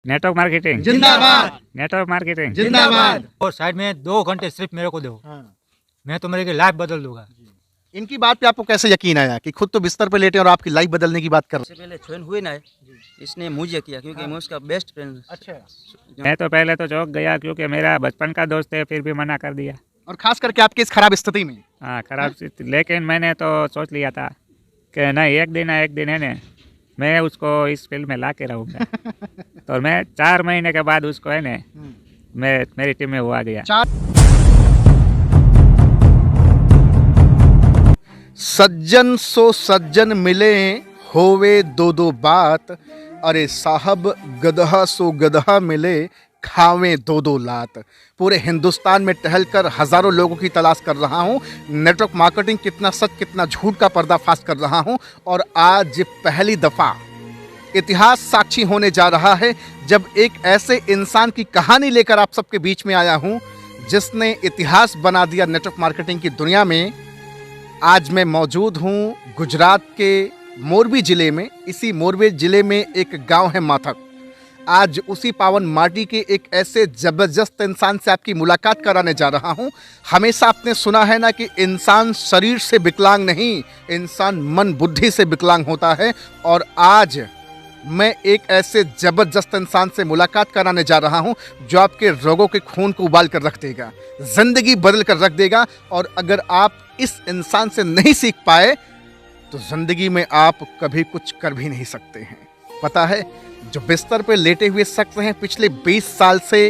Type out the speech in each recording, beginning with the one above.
Network marketing जिंदाबाद, network marketing जिंदाबाद। और साइड में 2 घंटे सिर्फ मेरे को दो, मैं तो मेरे की लाइफ बदल दूंगा। इनकी बात पे आपको कैसे यकीन आया कि खुद तो बिस्तर पे लेटे और आपकी लाइफ बदलने की बात कर रहे इससे पहले ज्वाइन हुए ना, इसने मुझे किया क्योंकि मैं उसका बेस्ट फ्रेंड। अच्छा। मैं तो पहले तो चौंक गया क्योंकि मेरा बचपन का दोस्त है, फिर भी मना कर दिया। और खास करके आपकी इस खराब स्थिति में हाँ, खराब स्थिति। लेकिन मैंने तो सोच लिया था कि नहीं, एक दिन है ना, मैं उसको इस फील्ड में ला के रहूँगा। तो मैं 4 महीने के बाद उसको है ना, मैं मेरी टीम में वो आ गया। सज्जन सो सज्जन मिले होवे दो दो बात, अरे साहब गदहा सो गदहा मिले खावे दो दो लात। पूरे हिंदुस्तान में टहलकर हजारों लोगों की तलाश कर रहा हूं, नेटवर्क मार्केटिंग कितना सच कितना झूठ का पर्दाफाश कर रहा हूं। और आज पहली दफा इतिहास साक्षी होने जा रहा है जब एक ऐसे इंसान की कहानी लेकर आप सबके बीच में आया हूं जिसने इतिहास बना दिया नेटवर्क मार्केटिंग की दुनिया में। आज मैं मौजूद हूं गुजरात के मोरबी ज़िले में। इसी मोरबी ज़िले में एक गांव है माथक। आज उसी पावन माटी के एक ऐसे ज़बरदस्त इंसान से आपकी मुलाकात कराने जा रहा हूं। हमेशा आपने सुना है ना कि इंसान शरीर से विकलांग नहीं, इंसान मन बुद्धि से विकलांग होता है। और आज मैं एक ऐसे ज़बरदस्त इंसान से मुलाकात कराने जा रहा हूं जो आपके रोगों के खून को उबाल कर रख देगा, ज़िंदगी बदल कर रख देगा। और अगर आप इस इंसान से नहीं सीख पाए तो ज़िंदगी में आप कभी कुछ कर भी नहीं सकते हैं। पता है, जो बिस्तर पे लेटे हुए शख्स हैं, पिछले 20 साल से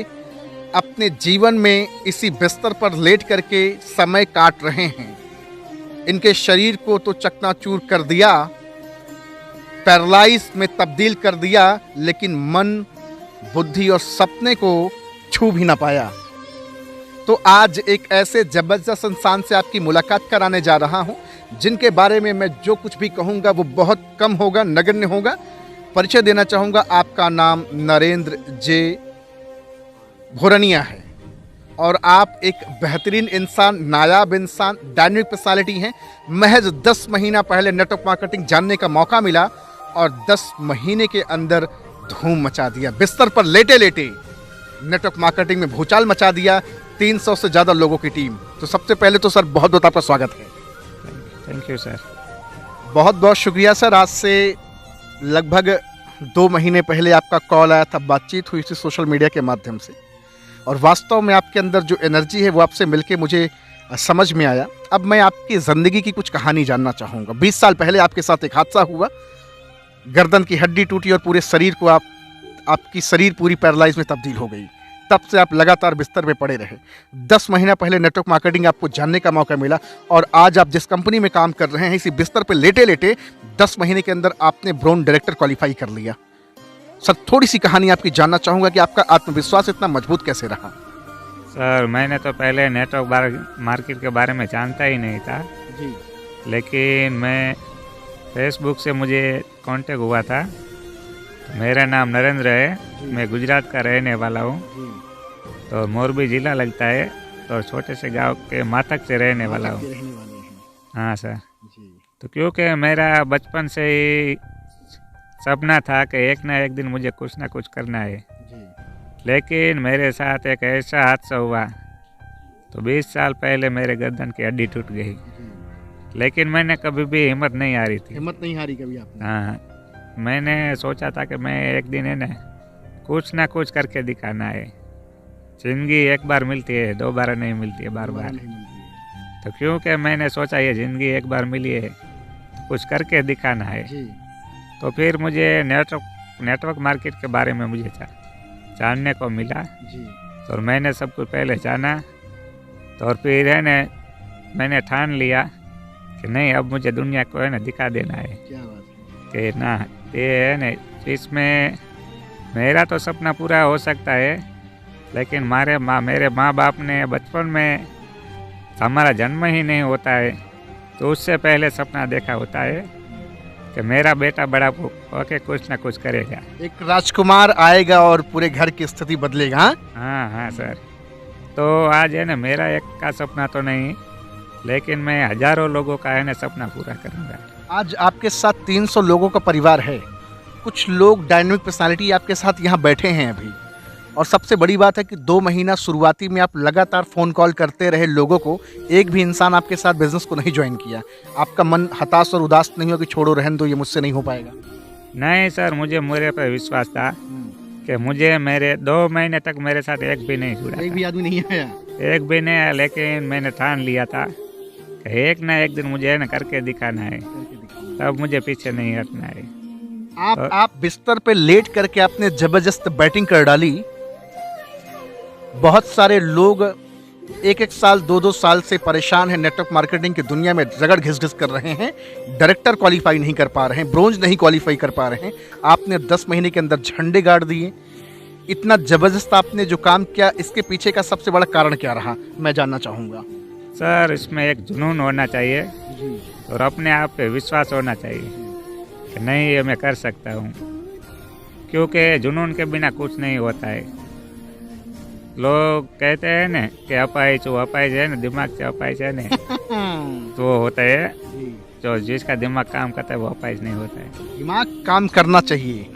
अपने जीवन में इसी बिस्तर पर लेट करके समय काट रहे हैं। इनके शरीर को तो चकनाचूर कर दिया, पैरालाइज में तब्दील कर दिया, लेकिन मन, बुद्धि और सपने को छू भी ना पाया। तो आज एक ऐसे जबरदस्त इंसान से आपकी मुलाकात कराने जा रहा हूं जिनके बारे में मैं जो कुछ भी कहूंगा वो बहुत कम होगा, नगण्य होगा। परिचय देना चाहूँगा, आपका नाम नरेंद्र जे भोरनिया है और आप एक बेहतरीन इंसान, नायाब इंसान, डायनेमिक पर्सनालिटी हैं। महज 10 महीना पहले नेटवर्क मार्केटिंग जानने का मौका मिला और 10 महीने के अंदर धूम मचा दिया। बिस्तर पर लेटे लेटे नेटवर्क मार्केटिंग में भूचाल मचा दिया। 300 से ज़्यादा लोगों की टीम। तो सबसे पहले तो सर बहुत बहुत आपका स्वागत है। Thank you sir. बहुत बहुत शुक्रिया सर। आज से लगभग 2 महीने पहले आपका कॉल आया था, बातचीत हुई थी सोशल मीडिया के माध्यम से, और वास्तव में आपके अंदर जो एनर्जी है वो आपसे मिलके मुझे समझ में आया। अब मैं आपकी ज़िंदगी की कुछ कहानी जानना चाहूँगा। 20 साल पहले आपके साथ एक हादसा हुआ, गर्दन की हड्डी टूटी और पूरे शरीर को आपकी शरीर पूरी पैरालाइज में तब्दील हो गई। तब से आप लगातार बिस्तर में पड़े रहे। 10 महीना पहले नेटवर्क मार्केटिंग आपको जानने का मौका मिला और आज आप जिस कंपनी में काम कर रहे हैं, इसी बिस्तर पर लेटे लेटे 10 महीने के अंदर आपने ब्रांड डायरेक्टर क्वालिफाई कर लिया। सर, थोड़ी सी कहानी आपकी जानना चाहूँगा कि आपका आत्मविश्वास इतना मजबूत कैसे रहा? सर, मैंने तो पहले नेटवर्क मार्केट के बारे में जानता ही नहीं था जी। लेकिन मैं फेसबुक से मुझे कांटेक्ट हुआ था। मेरा नाम नरेंद्र है, मैं गुजरात का रहने वाला हूँ। तो मोरबी ज़िला लगता है, तो छोटे से गांव के माथक से रहने वाला हूँ। हाँ सर। तो क्योंकि मेरा बचपन से ही सपना था कि एक ना एक दिन मुझे कुछ ना कुछ करना है, लेकिन मेरे साथ एक ऐसा हादसा हुआ। तो 20 साल पहले मेरे गर्दन की हड्डी टूट गई, लेकिन मैंने कभी भी हिम्मत नहीं हारी थी। हिम्मत नहीं हारी कभी आपने? हाँ, मैंने सोचा था कि मैं एक दिन है ना कुछ करके दिखाना है। ज़िंदगी एक बार मिलती है, दोबारा नहीं मिलती है, बार बार। तो क्योंकि मैंने सोचा ये ज़िंदगी एक बार मिली है तो कुछ करके दिखाना है। तो फिर मुझे नेटवर्क मार्केट के बारे में मुझे जानने को मिला। तो मैंने सब कुछ पहले जाना, तो और फिर है ना मैंने ठान लिया कि नहीं, अब मुझे दुनिया को है ना दिखा देना है। क्या बात कि ना ये है ना, इसमें मेरा तो सपना पूरा हो सकता है, लेकिन मेरे माँ बाप ने बचपन में, हमारा जन्म ही नहीं होता है तो उससे पहले सपना देखा होता है कि मेरा बेटा बड़ा होके कुछ ना कुछ करेगा, एक राजकुमार आएगा और पूरे घर की स्थिति बदलेगा। हाँ हाँ सर। तो आज है ना मेरा एक का सपना तो नहीं, लेकिन मैं हजारों लोगों का है ना सपना पूरा करूँगा। आज आपके साथ 300 लोगों का परिवार है कुछ लोग डायनामिक पर्सनालिटी आपके साथ यहाँ बैठे हैं अभी, और सबसे बड़ी बात है कि 2 महीना शुरुआती में आप लगातार फ़ोन कॉल करते रहे लोगों को, एक भी इंसान आपके साथ बिजनेस को नहीं ज्वाइन किया। आपका मन हताश और उदास नहीं हो कि छोड़ो रहने दो, ये मुझसे नहीं हो पाएगा? नहीं सर, मुझे मेरे पर विश्वास था कि मुझे मेरे 2 महीने तक मेरे साथ एक भी नहीं जुड़ा, एक भी आदमी नहीं आया? एक भी नहीं आया, लेकिन मैंने ठान लिया था कि एक ना एक दिन मुझे ना करके दिखाना है, तब मुझे पीछे नहीं हटना है। आप बिस्तर पे लेट करके आपने जबरदस्त बैटिंग कर डाली। बहुत सारे लोग 1-1 साल 2-2 साल से परेशान हैं, नेटवर्क मार्केटिंग की दुनिया में रगड़ घिस कर रहे हैं, डायरेक्टर क्वालिफाई नहीं कर पा रहे हैं, ब्रोंज नहीं क्वालिफाई कर पा रहे हैं। आपने 10 महीने के अंदर झंडे गाड़ दिए। इतना जबरदस्त आपने जो काम किया, इसके पीछे का सबसे बड़ा कारण क्या रहा, मैं जानना चाहूँगा। सर, इसमें एक जुनून होना चाहिए और अपने आप पे विश्वास होना चाहिए कि नहीं, ये मैं कर सकता हूँ, क्योंकि जुनून के बिना कुछ नहीं होता है। लोग कहते हैं ना कि अपाहिज है ना, दिमाग से अपाहिज है ना, तो वो होता है जो जिसका दिमाग काम करता है वो अपाहिज नहीं होता है। दिमाग काम करना चाहिए,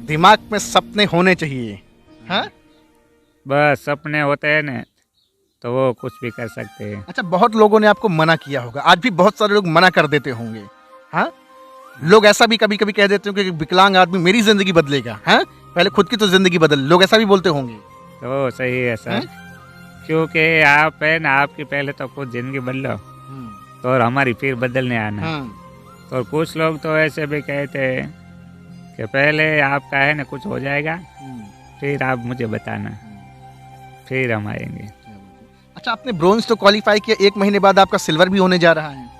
दिमाग में सपने होने चाहिए। हाँ, बस सपने होते हैं ना तो वो कुछ भी कर सकते हैं। अच्छा, बहुत लोगों ने आपको मना किया होगा, आज भी बहुत सारे लोग मना कर देते होंगे। हाँ, लोग ऐसा भी कभी कभी कह देते होंगे कि विकलांग आदमी मेरी जिंदगी बदलेगा। हाँ, पहले खुद की तो जिंदगी बदल, लोग ऐसा भी बोलते होंगे। तो सही है सर, क्योंकि आप है ना, आपकी पहले तो खुद जिंदगी बदलो तो और हमारी फिर बदलने आना। तो कुछ लोग तो ऐसे भी कहते हैं कि पहले आपका है ना कुछ हो जाएगा, फिर आप मुझे बताना, फिर हम आएंगे। अच्छा, आपने ब्रोंज तो क्वालिफाई किया, 1 महीने बाद आपका सिल्वर भी होने जा रहा है।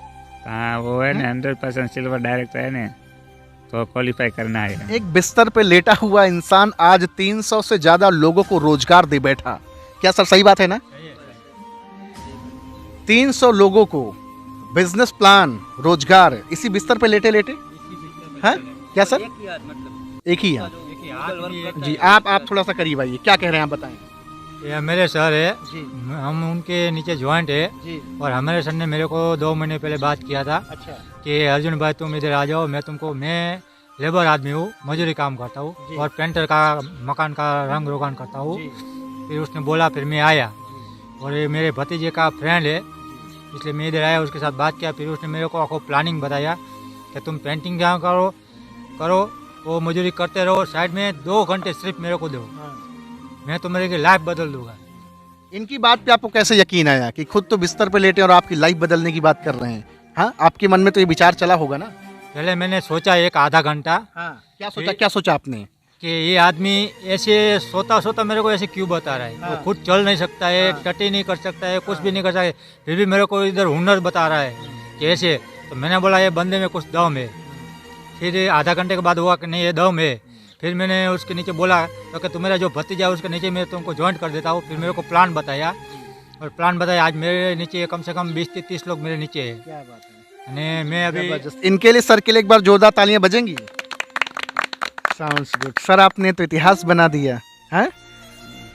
हाँ, वो है ना 100% सिल्वर डायरेक्टर है ना, तो क्वालिफाई करना है। एक बिस्तर पे लेटा हुआ इंसान आज 300 से ज्यादा लोगों को रोजगार दे बैठा। क्या सर सही बात है ना? 300 लोगों को बिजनेस प्लान, रोजगार इसी बिस्तर पे लेटे लेटे। हाँ, क्या सर? एक ही यार जी। आप थोड़ा सा करीब आइए, क्या कह रहे हैं आप बताएं। ये मेरे सर है जी हम उनके नीचे ज्वाइंट है जी। और हमारे सर ने मेरे को 2 महीने पहले बात किया था अच्छा कि अर्जुन भाई तुम इधर आ जाओ, मैं लेबर आदमी हूँ, मजदूरी काम करता हूँ और पेंटर का मकान का रंग रोगान करता हूँ। फिर उसने बोला, फिर मैं आया और ये मेरे भतीजे का फ्रेंड है इसलिए मैं इधर आया, उसके साथ बात किया। फिर उसने मेरे को आपको प्लानिंग बताया कि तुम पेंटिंग क्या करो वो मजदूरी करते रहो, साइड में 2 घंटे सिर्फ मेरे को दो, मैं तुम्हारे की लाइफ बदल दूंगा। इनकी बात पे आपको कैसे यकीन आया कि खुद तो बिस्तर पे लेटे और आपकी लाइफ बदलने की बात कर रहे हैं? हाँ, आपके मन में तो ये विचार चला होगा ना? पहले मैंने सोचा एक आधा घंटा क्या सोचा आपने? कि ये आदमी ऐसे सोता मेरे को ऐसे क्यों बता रहा है। वो खुद चल नहीं सकता है, टटी नहीं कर सकता है, कुछ भी नहीं कर सकता है, फिर भी मेरे को इधर हुनर बता रहा है कि ऐसे। तो मैंने बोला ये बंदे में कुछ दम है। फिर आधा घंटे के बाद हुआ कि नहीं ये दम है। फिर मैंने उसके नीचे बोला तो कि तुम्हारा जो भतीजा है उसके नीचे मैं तुमको ज्वाइंट कर देता हूँ। फिर मेरे को प्लान बताया और प्लान बताया, आज मेरे नीचे कम से कम 20 से 30 लोग मेरे नीचे है। क्या बात है। यानी मैं अभी इनके लिए सर के लिए एक बार जोरदार तालियां बजेंगी। साउंड्स गुड सर, आपने तो इतिहास बना दिया है।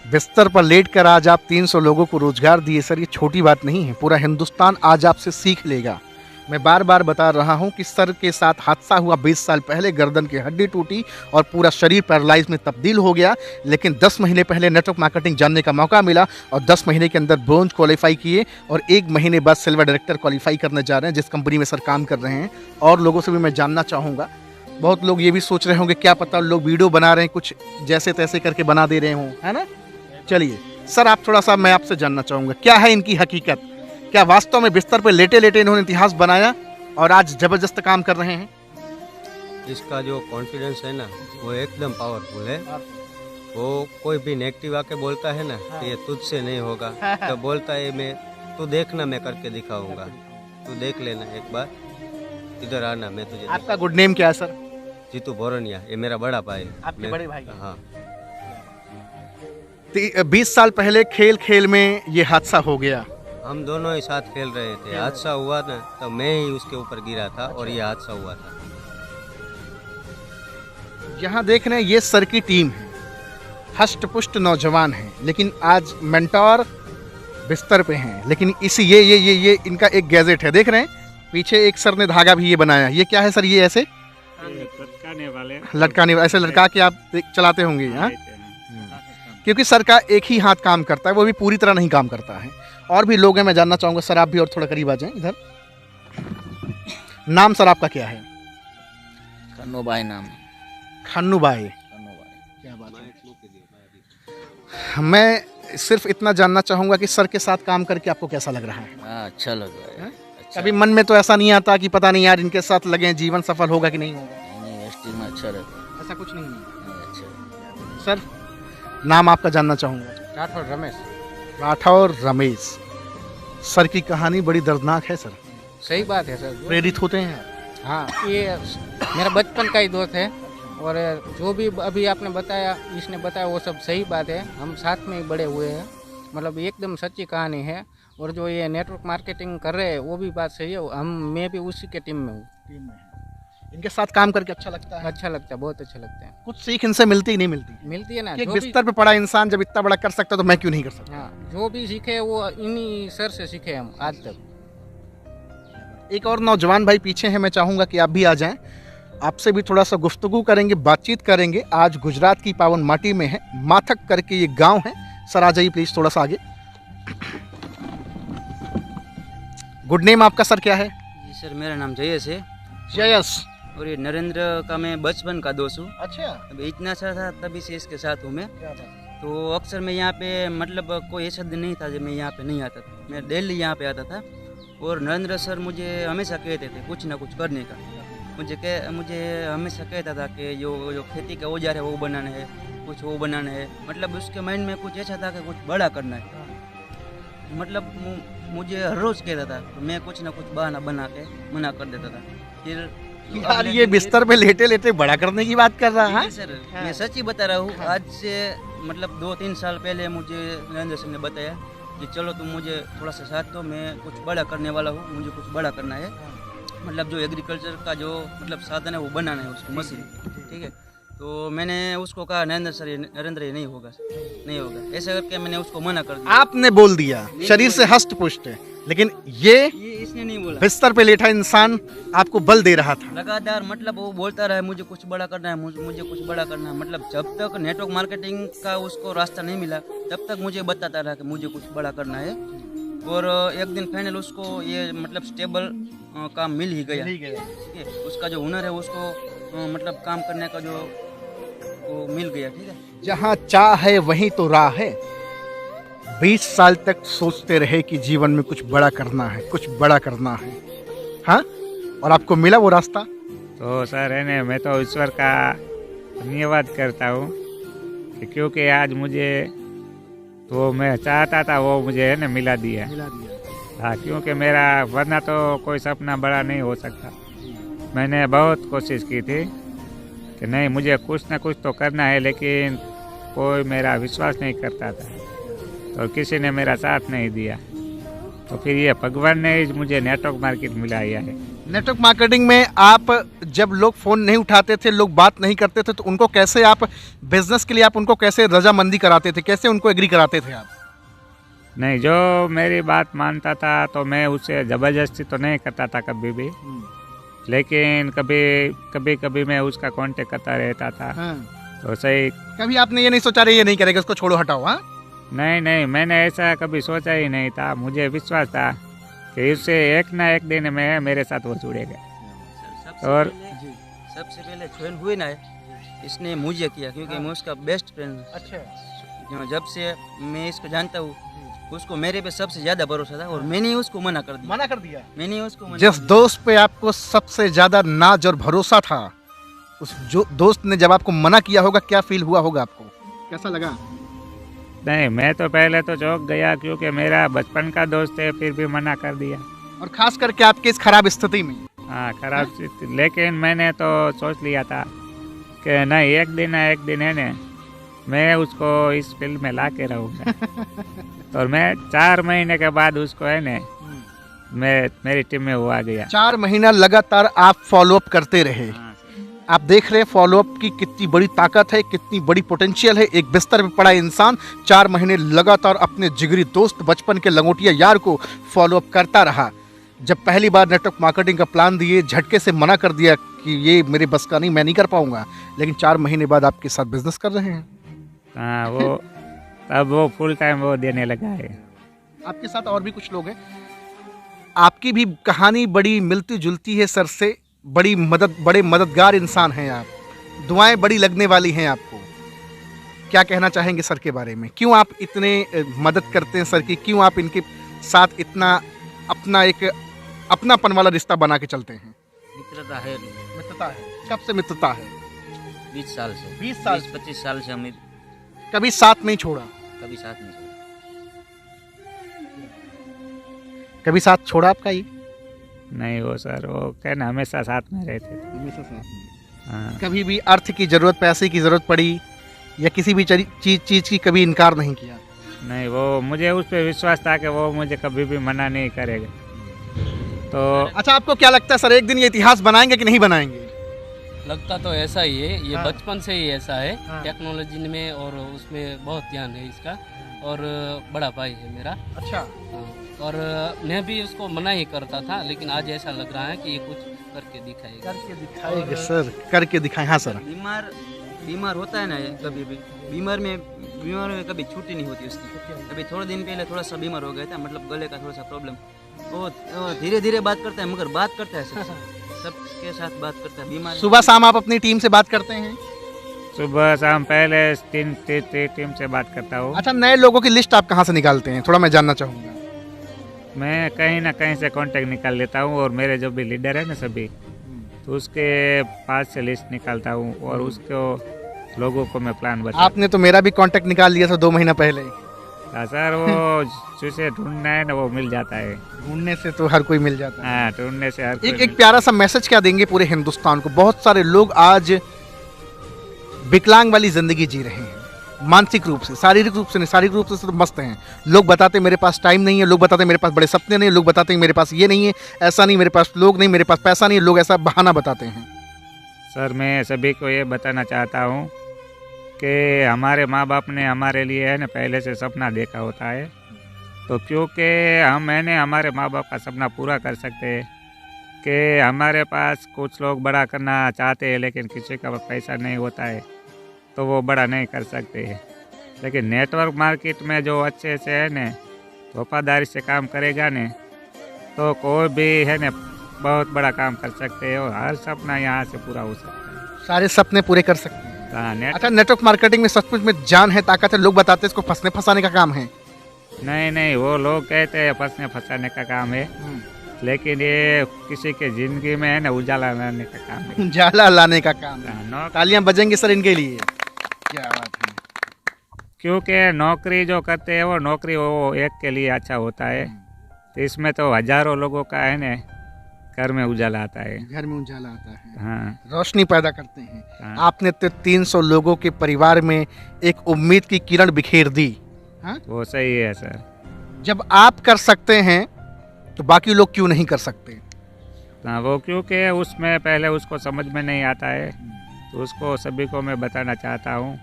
बिस्तर पर लेटकर आज आप 300 लोगों को रोजगार दिए सर, ये छोटी बात नहीं है। पूरा हिंदुस्तान आज आपसे सीख लेगा। मैं बार बार बता रहा हूं कि सर के साथ हादसा हुआ 20 साल पहले, गर्दन की हड्डी टूटी और पूरा शरीर पैरालाइज में तब्दील हो गया। लेकिन 10 महीने पहले नेटवर्क मार्केटिंग जानने का मौका मिला और 10 महीने के अंदर ब्रोंज क्वालिफाई किए और 1 महीने बाद सिल्वर डायरेक्टर क्वालिफाई करने जा रहे हैं, जिस कंपनी में सर काम कर रहे हैं। और लोगों से भी मैं जानना चाहूँगा, बहुत लोग ये भी सोच रहे होंगे क्या पता लोग वीडियो बना रहे हैं, कुछ जैसे तैसे करके बना दे रहे हों, है ना? चलिए सर, आप थोड़ा सा, मैं आपसे जानना चाहूँगा क्या है इनकी हकीकत। क्या वास्तव में बिस्तर पर लेटे लेटे इन्होंने इतिहास बनाया और आज जबरदस्त काम कर रहे हैं? इसका जो कॉन्फिडेंस है ना वो एकदम पावरफुल है। वो कोई भी नेगेटिव आके बोलता है ना कि ये तुझसे नहीं होगा, तो बोलता है मैं तू देखना मैं करके दिखाऊंगा, तू देख लेना एक बार, इधर आना मैं तुझे। आपका गुड नेम क्या है सर? जीतू बोरनिया, ये मेरा बड़ा भाई है। आपके बड़े भाई? हाँ। 20 साल पहले खेल खेल में ये हादसा हो गया। हम दोनों ही साथ खेल रहे थे, हादसा हुआ ना तो मैं ही उसके ऊपर गिरा था और ये हादसा हुआ था। यहाँ देख रहे हैं ये सर की टीम है, हष्ट पुष्ट नौजवान है, लेकिन आज मेंटोर बिस्तर पे हैं। लेकिन इसी ये इनका एक गैजेट है, देख रहे हैं पीछे एक सर ने धागा भी ये बनाया। ये क्या है सर? ये ऐसे लटकाने वाले लटकाने ऐसे लटका के आप चलाते होंगे, हाँ? हाँ। क्योंकि सर का एक ही हाथ काम करता है, वो भी पूरी तरह नहीं काम करता है। और भी लोग हैं, मैं जानना चाहूँगा। सर आप भी और थोड़ा करीब आ जाएं इधर। नाम सर आपका क्या है? कन्नूबाई नाम। खन्नू भाई, कन्नूबाई। क्या बात है। मैं सिर्फ इतना जानना चाहूँगा कि सर के साथ काम करके आपको कैसा लग रहा है? हाँ, अच्छा लग रहा है। अच्छा। कभी मन में तो ऐसा नहीं आता कि पता नहीं यार इनके साथ लगे, जीवन सफल होगा कि नहीं होगा? नहीं, एसटी में अच्छा लग रहा ऐसा कुछ नहीं है। है। अच्छा। सर नाम आपका जानना चाहूँगा। राठौर रमेश। राठौर रमेश। सर की कहानी बड़ी दर्दनाक है सर। सही बात है सर। प्रेरित होते हैं आप? हाँ, ये मेरा बचपन का ही दोस्त है और जो भी अभी आपने बताया, इसने बताया, वो सब सही बात है। हम साथ में ही बड़े हुए हैं, मतलब एकदम सच्ची कहानी है। और जो ये नेटवर्क मार्केटिंग कर रहे हैं वो भी बात सही है। मैं भी उसी के टीम में हूँ। इनके साथ काम करके अच्छा लगता है? अच्छा लगता है, बहुत अच्छा लगता है। कुछ सीख इनसे मिलती ही नहीं मिलती? मिलती है ना। कि एक जो भी, बिस्तर पे पड़ा इंसान जब इतना बड़ा कर सकता है तो मैं क्यों नहीं कर सकता? हाँ, जो भी सीखे वो इन्हीं सर से सीखे हम आज तक। एक और नौजवान भाई पीछे हैं, मैं चाहूँगा कि आप भी आ जाएं। आपसे भी थोड़ा सा गुफ्तगू करेंगे, बातचीत करेंगे। आज गुजरात की पावन माटी में है, माथक करके ये गांव है। सर आ जाइए प्लीज़ थोड़ा सा आगे। गुड नेम आपका सर क्या है? जी सर, मेरा नाम जयेश है जयस। और ये नरेंद्र का मैं बचपन का दोस्त हूँ। अच्छा, अब इतना अच्छा था तभी से इसके साथ हूँ मैं। तो अक्सर मैं यहाँ पे, मतलब कोई ऐसा दिन नहीं था जब मैं यहाँ पे नहीं आता था। मैं डेली यहाँ पे आता था और नरेंद्र सर मुझे हमेशा कहते थे कुछ ना कुछ करने का। मुझे हमेशा कहता था कि जो खेती का औजार है वो बनाना है, कुछ वो बनाना है। मतलब उसके माइंड में कुछ ऐसा था कि कुछ बड़ा करना है। मतलब मुझे हर रोज़ कहता था, तो मैं कुछ ना कुछ बहाना बना के मना कर देता था। फिर यार ये बिस्तर पे लेटे लेटे बड़ा करने की बात कर रहा है। जी सर, मैं सच ही बता रहा हूँ। आज से मतलब 2-3 साल पहले मुझे नरेंद्र सर ने बताया कि चलो तुम मुझे थोड़ा सा साथ दो, मैं कुछ बड़ा करने वाला हूँ, मुझे कुछ बड़ा करना है। मतलब जो एग्रीकल्चर का जो मतलब साधन है वो बनाना है, उसको मशीन, ठीक है। तो मैंने उसको कहा नरेंद्र ये नहीं होगा, नहीं होगा। ऐसा करके मैंने उसको मना कर दिया। आपने बोल दिया, शरीर से हष्ट पुष्ट है, लेकिन ये इसने नहीं बोला। बिस्तर पे लेटा इंसान आपको बल दे रहा था लगातार, मतलब वो बोलता रहा मुझे कुछ बड़ा करना है, मुझे कुछ बड़ा करना है। मतलब जब तक नेटवर्क मार्केटिंग का उसको रास्ता नहीं मिला तब तक मुझे बताता रहा कि मुझे कुछ बड़ा करना है। और एक दिन फाइनल उसको ये मतलब स्टेबल काम मिल ही गया, ठीक है। उसका जो हुनर है उसको मतलब काम करने का जो वो मिल गया, ठीक है। जहाँ चाह है वहीं तो राह है। 20 साल तक सोचते रहे कि जीवन में कुछ बड़ा करना है, कुछ बड़ा करना है, हाँ, और आपको मिला वो रास्ता। तो सर है ना, मैं तो ईश्वर का धन्यवाद करता हूँ कि क्योंकि आज मुझे तो मैं चाहता था वो मुझे है ना मिला दिया। हाँ, क्योंकि मेरा वरना तो कोई सपना बड़ा नहीं हो सकता। मैंने बहुत कोशिश की थी कि नहीं मुझे कुछ ना कुछ तो करना है, लेकिन कोई मेरा विश्वास नहीं करता था, तो किसी ने मेरा साथ नहीं दिया। तो फिर ये भगवान ने ही मुझे नेटवर्क मार्केट मिलाया है। नेटवर्क मार्केटिंग में आप जब लोग फ़ोन नहीं उठाते थे, लोग बात नहीं करते थे, तो उनको कैसे आप बिजनेस के लिए आप उनको कैसे रजामंदी कराते थे, कैसे उनको एग्री कराते थे आप? नहीं, जो मेरी बात मानता था तो मैं उसे ज़बरदस्ती तो नहीं करता था कभी भी, लेकिन कभी मैं उसका कांटेक्ट करता रहता था। हाँ। तो सही, कभी आपने ये नहीं सोचा रहे ये नहीं करेगा, उसको छोड़ो हटाओ? हाँ, नहीं, मैंने ऐसा कभी सोचा ही नहीं था। मुझे विश्वास था कि इससे एक ना एक दिन में मेरे साथ वो जुड़ेगा। और सबसे पहले ज्वाइन हुए ना इसने मुझे किया, क्योंकि मैं उसका बेस्ट फ्रेंड। अच्छा। जब से मैं इसको जानता हूँ उसको मेरे पे सबसे ज्यादा भरोसा था और मैंने उसको मना कर दिया। मैंने उसको मना जिस दोस्त पे आपको सबसे ज्यादा नाज और भरोसा था, उस जो दोस्त ने जब आपको मना किया होगा, क्या फील हुआ होगा आपको, कैसा लगा? नहीं, मैं तो पहले तो चौंक गया, क्योंकि मेरा बचपन का दोस्त है, फिर भी मना कर दिया। और खास करके आपके इस खराब स्थिति में। हाँ, खराब स्थिति, लेकिन मैंने तो सोच लिया था कि नहीं, एक दिन है ना, मैं उसको इस फील्ड में ला के रहूँगा। तो मैं 4 महीने के बाद उसको है ना मेरी टीम में वो आ गया। 4 महीना लगातार आप फॉलोअप करते रहे। आप देख रहे हैं फॉलोअप की कितनी बड़ी ताकत है, कितनी बड़ी पोटेंशियल है। एक बिस्तर पे पड़ा इंसान 4 महीने लगातार अपने जिगरी दोस्त, बचपन के लंगोटिया यार को फॉलोअप करता रहा। जब पहली बार नेटवर्क मार्केटिंग का प्लान दिए, झटके से मना कर दिया कि ये मेरे बस का नहीं, मैं नहीं कर पाऊंगा, लेकिन 4 महीने बाद आपके साथ बिजनेस कर रहे हैं। हाँ वो तब वो फुल टाइम वो देने लगा है। आपके साथ और भी कुछ लोग हैं, आपकी भी कहानी बड़ी मिलती जुलती है सर से, बड़ी बड़े मददगार इंसान हैं आप, दुआएं बड़ी लगने वाली हैं आपको। क्या कहना चाहेंगे सर के बारे में? क्यों आप इतने मदद करते हैं सर की? क्यों आप इनके साथ इतना अपना एक अपनापन वाला रिश्ता बना के चलते हैं? मित्रता है, मित्रता है। कब से मित्रता है? 20 साल से, 20 साल 25 साल से हम कभी साथ नहीं छोड़ा? कभी साथ नहीं छोड़े। कभी साथ छोड़ा आपका ये? नहीं वो सर वो कहना हमेशा साथ में रहते थे। हमेशा साथ में। हाँ कभी भी अर्थ की जरूरत, पैसे की जरूरत पड़ी या किसी भी चीज की कभी इनकार नहीं किया? नहीं वो मुझे उस पर विश्वास था कि वो मुझे कभी भी मना नहीं करेगा। तो अच्छा, आपको क्या लगता है सर, एक दिन ये इतिहास बनाएंगे कि नहीं बनाएंगे? लगता तो ऐसा ही है, ये हाँ। बचपन से ही ऐसा है। हाँ। टेक्नोलॉजी में और उसमें बहुत ध्यान है इसका, और बड़ा भाई है मेरा। अच्छा, हाँ, और मैं भी उसको मना ही करता था, लेकिन आज ऐसा लग रहा है कि ये कुछ करके दिखाएगा। करके दिखाएंगे सर, करके दिखाएं। हाँ सर। बीमार होता है ना ये, कभी भी बीमार में कभी छुट्टी नहीं होती उसकी। अभी थोड़े दिन पहले थोड़ा सा बीमार हो गया था, मतलब गले का थोड़ा सा प्रॉब्लम। वो धीरे धीरे बात करता है, मगर बात करता है सबके साथ बात करता है। बीमार सुबह शाम आप अपनी टीम से बात करते हैं? सुबह शाम पहले टीम से बात करता हूँ। अच्छा, नए लोगों की लिस्ट आप कहाँ से निकालते हैं, थोड़ा मैं जानना चाहूँगा। मैं कहीं ना कहीं से कांटेक्ट निकाल लेता हूँ, और मेरे जो भी लीडर है ना सभी, तो उसके पास से लिस्ट निकालता हूँ और उसको लोगों को मैं प्लान बता। आपने तो मेरा भी कांटेक्ट निकाल लिया था 2 महीना पहले। सर वो जिसे ढूंढना है ना वो मिल जाता है। ढूंढने से तो हर कोई मिल जाता है। हाँ ढूंढने से हर कोई एक प्यारा सा मैसेज क्या देंगे पूरे हिंदुस्तान को? बहुत सारे लोग आज विकलांग वाली जिंदगी जी रहे हैं, मानसिक रूप से, शारीरिक रूप से नहीं, शारीरिक रूप से तो मस्त हैं। लोग बताते मेरे पास टाइम नहीं है, लोग बताते मेरे पास बड़े सपने नहीं, लोग बताते हैं मेरे पास ये नहीं है, ऐसा नहीं, मेरे पास लोग नहीं, मेरे पास पैसा नहीं, लोग ऐसा बहाना बताते हैं। सर मैं सभी को ये बताना चाहता हूँ कि हमारे माँ बाप ने हमारे लिए है ना पहले से सपना देखा होता है, तो क्योंकि हम है ना हमारे माँ बाप का सपना पूरा कर सकते हैं। कि हमारे पास कुछ लोग बड़ा करना चाहते हैं लेकिन किसी का पैसा नहीं होता है, तो वो बड़ा नहीं कर सकते हैं। लेकिन नेटवर्क मार्केट में जो अच्छे से है न वफादारी से काम करेगा न, तो कोई भी है न बहुत बड़ा काम कर सकते हैं और हर सपना यहाँ से पूरा हो सकता है। सारे सपने पूरे कर सकते हैं। हाँ अच्छा, नेटवर्क मार्केटिंग में सचमुच में जान है, ताकत है? लोग बताते हैं इसको फंसने फंसाने का काम है। नहीं वो लोग कहते हैं फंसने फंसाने का काम है, लेकिन ये किसी के जिंदगी में है ना उजाला लाने का काम है। उजाला लाने का काम है। हाँ, तालियां बजेंगे सर इनके लिए। क्या बात है। क्योंकि नौकरी जो करते हैं वो नौकरी वो एक के लिए अच्छा होता है, तो इसमें तो हजारों लोगों का है ना घर में उजाला आता है। घर में उजाला आता है। हाँ रोशनी पैदा करते हैं। हाँ। आपने तो 300 लोगों के परिवार में एक उम्मीद की किरण बिखेर दी। हाँ? वो सही है सर। जब आप कर सकते हैं तो बाकी लोग क्यों नहीं कर सकते? हाँ वो क्योंकि उसमें पहले उसको समझ में नहीं आता है, तो उसको सभी को मैं बताना चाहता हूँ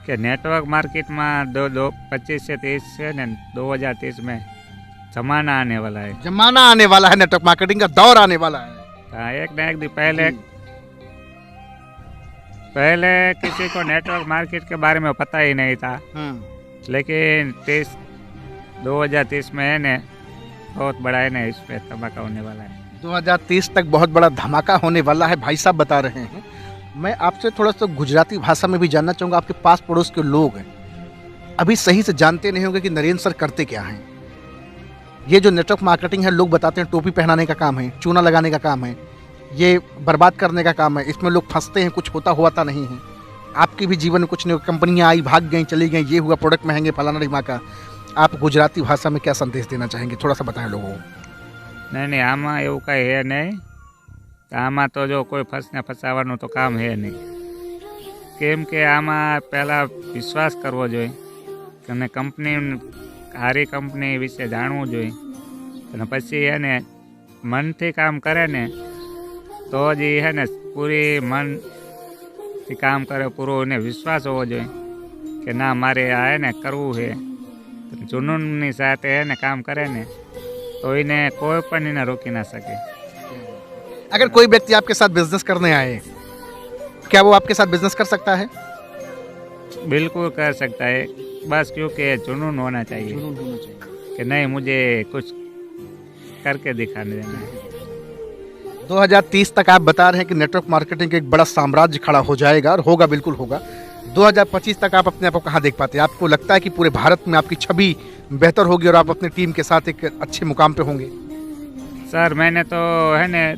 कि नेटवर्क मार्केट में 25 से 30 से न 2030 में जमाना आने वाला है। जमाना आने वाला है, नेटवर्क मार्केटिंग का दौर आने वाला है। हाँ एक न एक दिन पहले किसी को नेटवर्क मार्केट के बारे में पता ही नहीं था, लेकिन 2030 में है न बहुत बड़ा है ना इस पे धमाका होने वाला है। 2030 तक बहुत बड़ा धमाका होने वाला है, भाई साहब बता रहे हैं। मैं आपसे थोड़ा सा गुजराती भाषा में भी जानना चाहूँगा। आपके पास पड़ोस के लोग हैं अभी सही से जानते नहीं होंगे कि नरेंद्र सर करते क्या हैं। ये जो नेटवर्क मार्केटिंग है, लोग बताते हैं टोपी पहनाने का काम है, चूना लगाने का काम है, ये बर्बाद करने का काम है, इसमें लोग फंसते हैं, कुछ होता नहीं है। आपके भी जीवन में कुछ नहीं, कंपनियाँ आई भाग गई चली गई, ये हुआ, प्रोडक्ट महंगे, फलाना ढिमाका। आप गुजराती भाषा में क्या संदेश देना चाहेंगे, थोड़ा सा बताएं लोगों को। नहीं आमा એવું કઈ है नहीं, આમાં તો જો કોઈ ફસને ફસાવાનું તો કામ है नहीं, કેમ કે આમાં પહેલાં વિશ્વાસ કરવો જોઈએ અને કંપની સારી કંપની વિશે જાણવું જોઈએ, અને પછી એને મનથી કામ કરે ને તો જ એ है ને પૂરી મનથી કામ કરે, પૂરો એને વિશ્વાસ હોવો જોઈએ કે ના મારે આ है ને કરવું છે। जुनूननी સાથે है ને કામ કરે ને તો એને કોઈ પણ એને રોકી ના શકે। अगर कोई व्यक्ति आपके साथ बिजनेस करने आए, क्या वो आपके साथ बिजनेस कर सकता है? बिल्कुल कर सकता है, बस क्योंकि जुनून होना चाहिए कि नहीं मुझे कुछ करके दिखाने देना है। 2030 तक आप बता रहे हैं कि नेटवर्क मार्केटिंग का एक बड़ा साम्राज्य खड़ा हो जाएगा, और होगा, बिल्कुल होगा। 2025 तक आप अपने आप को कहाँ देख पाते हैं? आपको लगता है कि पूरे भारत में आपकी छवि बेहतर होगी और आप अपनी टीम के साथ एक अच्छे मुकाम पे होंगे? सर मैंने तो है न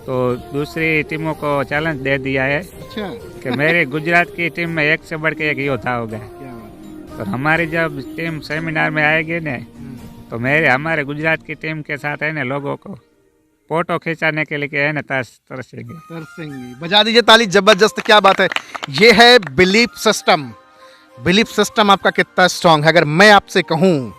तो दूसरी टीमों को चैलेंज दे दिया है अच्छा, कि मेरे गुजरात की टीम में एक से बढ़ के एक योद्धा होगा। और हमारी जब टीम सेमिनार में आएगी न तो हमारे गुजरात की टीम के साथ है न लोगों को फोटो खिंचाने के लिए है न तरसेंगे। बजा दीजिए ताली, जबरदस्त, क्या बात है। ये है बिलीफ सिस्टम। बिलीफ सिस्टम आपका कितना स्ट्रांग है। अगर मैं आपसे कहूँ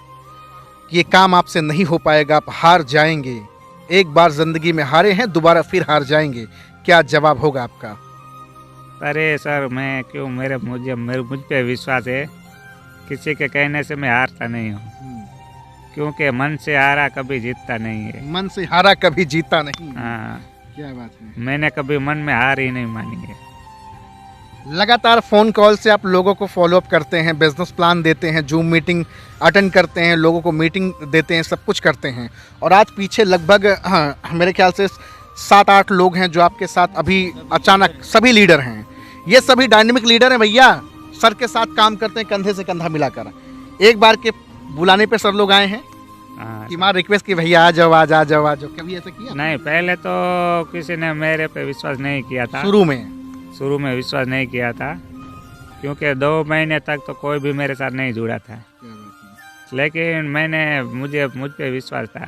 कि ये काम आपसे नहीं हो पाएगा, आप हार जाएंगे, एक बार जिंदगी में हारे हैं, दोबारा फिर हार जाएंगे, क्या जवाब होगा आपका? अरे सर मैं क्यों, मुझ पे विश्वास है, किसी के कहने से मैं हारता नहीं हूँ, क्योंकि मन से हारा कभी जीतता नहीं है। मन से हारा कभी जीता नहीं। हाँ, क्या बात है। मैंने कभी मन में हार ही नहीं मानी है। लगातार फ़ोन कॉल से आप लोगों को फॉलोअप करते हैं, बिजनेस प्लान देते हैं, जूम मीटिंग अटेंड करते हैं, लोगों को मीटिंग देते हैं, सब कुछ करते हैं। और आज पीछे लगभग मेरे ख्याल से 7-8 लोग हैं जो आपके साथ अभी अचानक, सभी लीडर हैं। ये सभी डायनेमिक लीडर हैं भैया, सर के साथ काम करते हैं कंधे से कंधा मिलाकर। एक बार के बुलाने पे सर लोग आए हैं कि माँ रिक्वेस्ट की भैया आ जाओ, आ जाओ। कभी ऐसा किया? नहीं, पहले तो किसी ने मेरे पे विश्वास नहीं किया था। शुरू में विश्वास नहीं किया था, क्योंकि 2 महीने तक तो कोई भी मेरे साथ नहीं जुड़ा था। लेकिन मुझ पे विश्वास था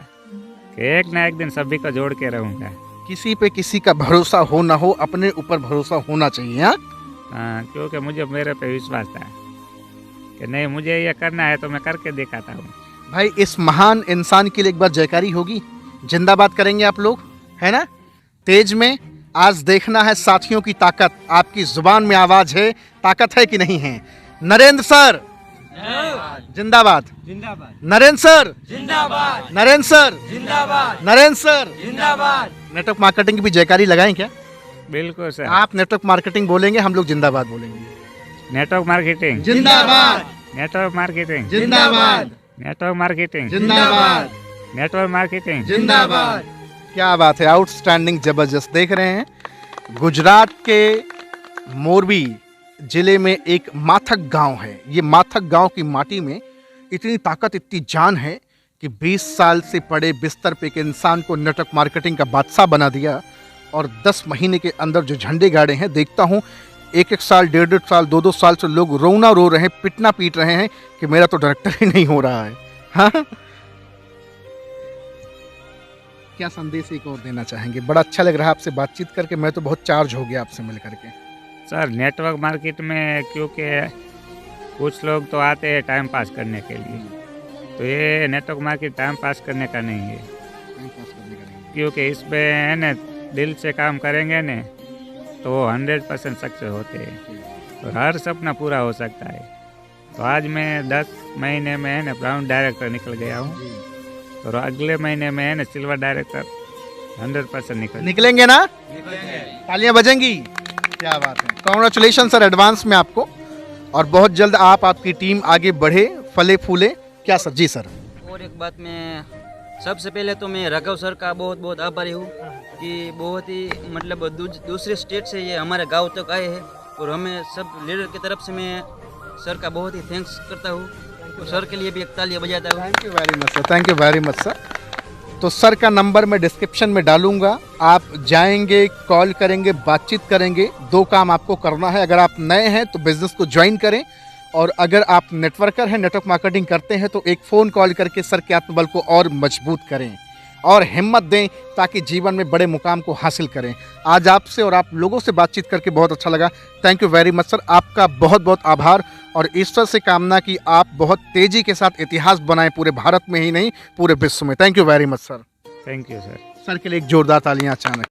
कि एक ना एक दिन सभी को जोड़ के रहूँगा। किसी पे किसी का भरोसा हो ना हो, अपने ऊपर भरोसा होना चाहिए। हाँ, क्योंकि मेरे पे विश्वास था कि नहीं मुझे ये करना है तो मैं करके दिखाता हूँ। भाई इस महान इंसान के लिए एक बार जयकारी होगी, जिंदाबाद करेंगे आप लोग, है ना? तेज में आज देखना है साथियों की ताकत। आपकी जुबान में आवाज है, ताकत है कि नहीं है? नरेंद्र सर जिंदाबाद, नरेंद्र सर जिंदाबाद, नरेंद्र सर जिंदाबाद, नरेंद्र सर जिंदाबाद। नेटवर्क मार्केटिंग की भी जयकारी लगाएं क्या? बिल्कुल सर। आप नेटवर्क मार्केटिंग बोलेंगे, हम लोग जिंदाबाद बोलेंगे। नेटवर्क मार्केटिंग जिंदाबाद, नेटवर्क मार्केटिंग जिंदाबाद, नेटवर्क मार्केटिंग जिंदाबाद, नेटवर्क मार्केटिंग जिंदाबाद। क्या बात है, आउटस्टैंडिंग, जबरदस्त। देख रहे हैं गुजरात के मोरबी जिले में एक माथक गांव है। ये माथक गांव की माटी में इतनी ताकत, इतनी जान है कि 20 साल से पड़े बिस्तर पे एक इंसान को नेटवर्क मार्केटिंग का बादशाह बना दिया। और 10 महीने के अंदर जो झंडे गाड़े हैं, देखता हूँ 1-1 साल, 1.5 साल, 2-2 साल से लोग रोना रो रहे हैं, पिटना पीट रहे हैं कि मेरा तो डायरेक्टर ही नहीं हो रहा है। हाँ, क्या संदेश एक और देना चाहेंगे? बड़ा अच्छा लग रहा है आपसे बातचीत करके, मैं तो बहुत चार्ज हो गया आपसे मिल करके। सर नेटवर्क मार्केट में क्योंकि कुछ लोग तो आते हैं टाइम पास करने के लिए, तो ये नेटवर्क मार्केट टाइम पास करने का नहीं है, क्योंकि इसमें है न दिल से काम करेंगे न तो 100% सक्सेस होते हैं और हर सपना पूरा हो सकता है। तो आज मैं 10 महीने में है न ब्राउन डायरेक्टर निकल गया हूँ, और अगले महीने में है न सिल्वर डायरेक्टर 100% निकलेंगे ना? तालियां बजेंगी। क्या बात है, कॉन्ग्रेचुलेशन सर एडवांस में आपको, और बहुत जल्द आपकी टीम आगे बढ़े, फले फूले। क्या सर? जी सर। और एक बात, मैं सबसे पहले तो मैं राघव सर का बहुत बहुत आभारी हूँ कि बहुत ही मतलब दूसरे स्टेट से ये हमारे गांव तक आए हैं, और हमें सब लीडर की तरफ से मैं सर का बहुत ही थैंक्स करता हूँ। तो सर के लिए भी एक तालियां बजाता हूँ। Thank you very much sir, thank you very much sir. तो सर का नंबर मैं डिस्क्रिप्शन में डालूंगा, आप जाएंगे, कॉल करेंगे, बातचीत करेंगे। 2 काम आपको करना है। अगर आप नए हैं तो बिजनेस को ज्वाइन करें, और अगर आप नेटवर्कर हैं, नेटवर्क मार्केटिंग करते हैं, तो एक फ़ोन कॉल करके सर के आत्मबल को और मजबूत करें और हिम्मत दें, ताकि जीवन में बड़े मुकाम को हासिल करें। आज आपसे और आप लोगों से बातचीत करके बहुत अच्छा लगा। Thank you very much sir, आपका बहुत बहुत आभार, और ईश्वर से कामना कि आप बहुत तेज़ी के साथ इतिहास बनाएं, पूरे भारत में ही नहीं, पूरे विश्व में। Thank you very much sir. Thank you sir. Sir के लिए एक जोरदार तालियां अचानक।